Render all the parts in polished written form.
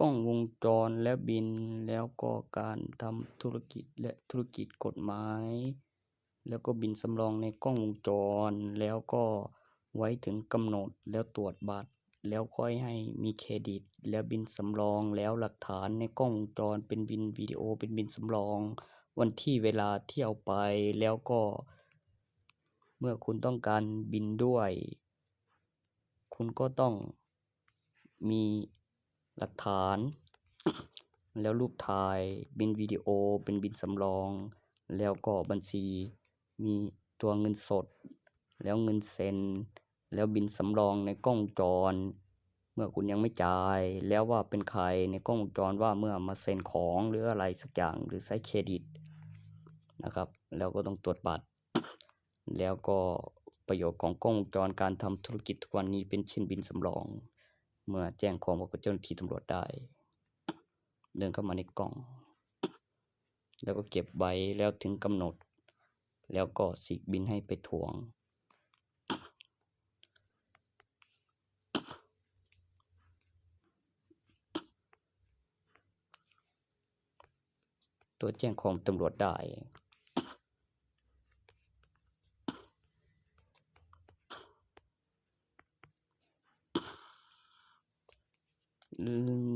กล้องวงจรและบินแล้วก็การทำธุรกิจและธุรกิจกฎหมายแล้วก็บินสำรองในกล้องวงจรแล้วก็ไว้ถึงกำหนดแล้วตรวจบัตรแล้วค่อยให้มีเครดิตแล้วบินสำรองแล้วหลักฐานในกล้องวงจรเป็นบินวิดีโอเป็นบินสำรองวันที่เวลาที่เอาไปแล้วก็เมื่อคุณต้องการบินด้วยคุณก็ต้องมีหลักฐานแล้วรูปถ่ายบินวิดีโอเป็นบินสำรองแล้วก็บัญชีมีตัวเงินสดแล้วเงินเซ็นแล้วบินสำรองในกล้องวงจรเมื่อคุณยังไม่จ่ายแล้วว่าเป็นใครในกล้องวงจรว่าเมื่อมาเซ็นของหรืออะไรสักอย่างหรือใช้เครดิตนะครับแล้วก็ต้องตรวจบัตรแล้วก็ประโยชน์ของกล้องวงจรการทำธุรกิจทุกวันนี้เป็นเช่นบินสำรองเมื่อแจ้งความกับเจ้าหน้าที่ตำรวจได้เดินเข้ามาในกล้องแล้วก็เก็บไว้แล้วถึงกำหนดแล้วก็สิกบินให้ไปทวงตัวแจ้งความตำรวจได้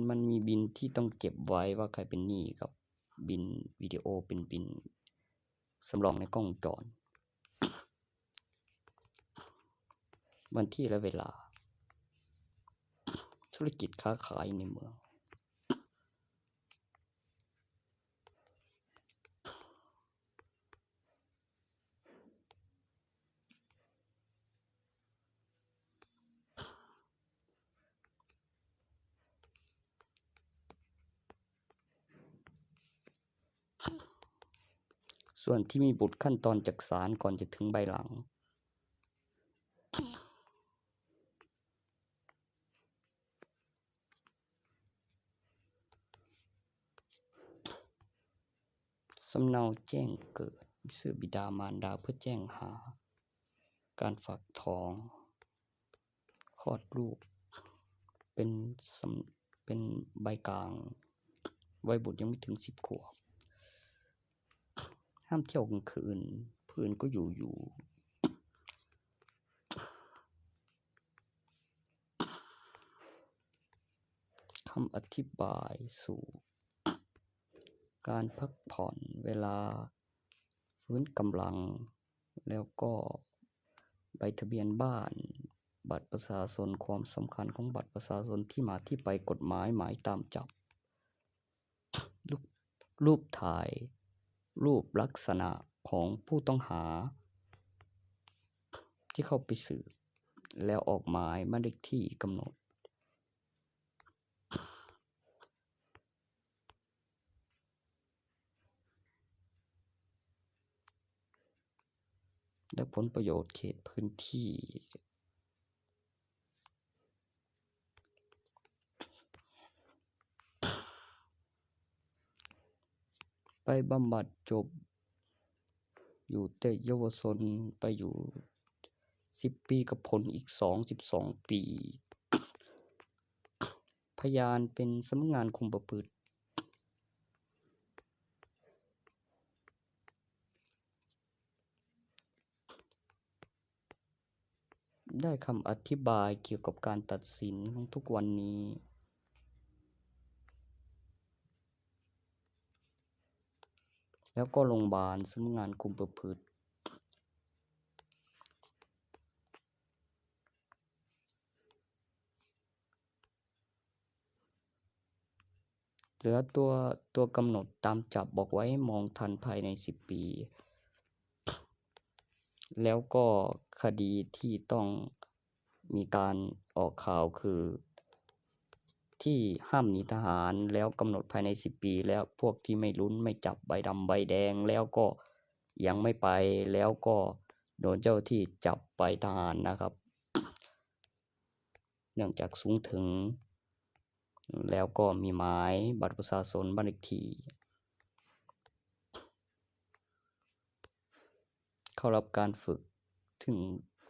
มันมีบินที่ต้องเก็บไว้ว่าใครเป็นหนี้กับบินวิดีโอเป็นบินสำรองในกล้องวงจรวันที่และเวลาธุรกิจค้าขายในเมืองส่วนที่มีบุตรขั้นตอนจากศาลก่อนจะถึงใบหลังสำเนาแจ้งเกิดชื่อบิดามารดาเพื่อแจ้งหาการฝากท้องคลอดลูกเป็นใบกลางวัยบุตรยังไม่ถึง10 ขวบห้ามเที่ยวกลางคืนพื้นก็อยู่คำอธิบายสู่การพักผ่อนเวลาฟื้นกำลังแล้วก็ใบทะเบียนบ้านบัตรประชาชนความสำคัญของบัตรประชาชนที่มาที่ไปกฎหมายหมายตามจับรูปถ่ายรูปลักษณะของผู้ต้องหาที่เข้าไปสืบแล้วออกหมายบ้านเลขที่กำหนดและผลประโยชน์เขตพื้นที่ไปบำบัดจบอยู่แต่เยาวชนไปอยู่10 ปีกับผลอีก12 ปีพยานเป็นสำนักงานคุมประพฤติได้คำอธิบายเกี่ยวกับการตัดสินของทุกวันนี้แล้วก็โรงพยาบาลสำนักงานคุมประพฤติเหลือตัวกำหนดตามจับบอกไว้ให้มองทันภายใน10 ปีแล้วก็คดีที่ต้องมีการออกข่าวคือที่ห้ามหนีทหารแล้วกำหนดภายใน10 ปีแล้วพวกที่ไม่ลุ้นไม่จับใบดำใบแดงแล้วก็ยังไม่ไปแล้วก็โดนเจ้าที่จับไปทหารนะครับเนื่องจากสูงถึงแล้วก็มีหมายบัตรประชาชนบ้านเลขที่เข้ารับการฝึก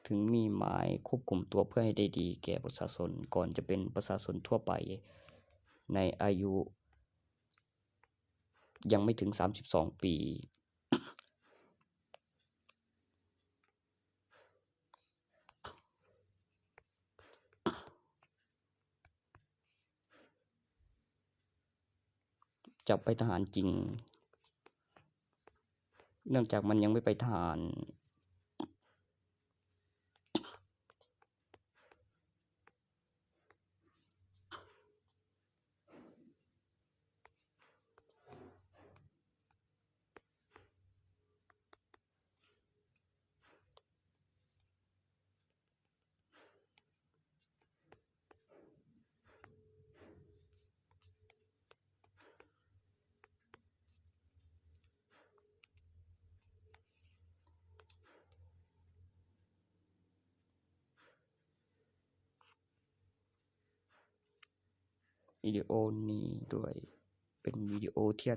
ถึงมีหมายควบคุมตัวเพื่อให้ได้ดีแก่ประชาชนก่อนจะเป็นประชาชนทั่วไป ในอายุยังไม่ถึง32ปีจะไปทหารจริงเนื่องจากมันยังไม่ไปทหารวิดีโอนี้ด้วยเป็นวิดีโอที่